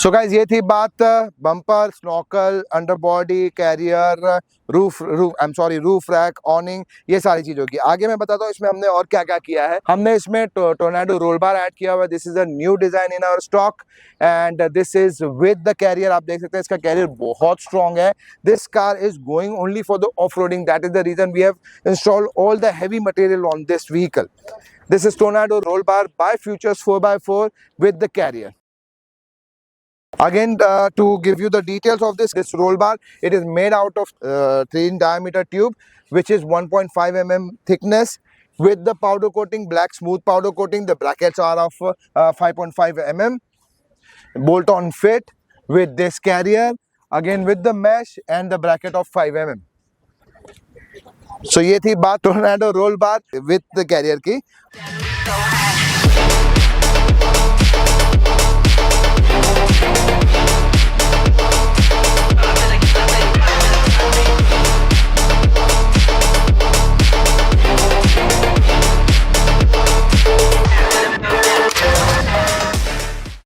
So guys ये थी बात bumper, snorkel, underbody, carrier, roof rack, awning, ये सारी चीजों की। आगे मैं बताता हूँ इसमें हमने और क्या क्या किया है। हमने इसमें टोर्नेडो रोल बार ऐड किया हुआ है। This is a new design in our stock and this is with the carrier. आप देख सकते हैं इसका कैरियर बहुत स्ट्रॉन्ग है। This car is going only for the off roading, that is the reason we have installed all the heavy material on this vehicle. This is Tornado roll bar by Futurz 4x4 with the carrier. Again, to give you the details of this roll bar, it is made out of 3 in diameter tube, which is 1.5 mm thickness with the powder coating, black smooth powder coating. The brackets are of 5.5 mm. Bolt on fit with this carrier, again with the mesh and the bracket of 5 mm. So ये थी बात Tornado roll bar with the carrier की।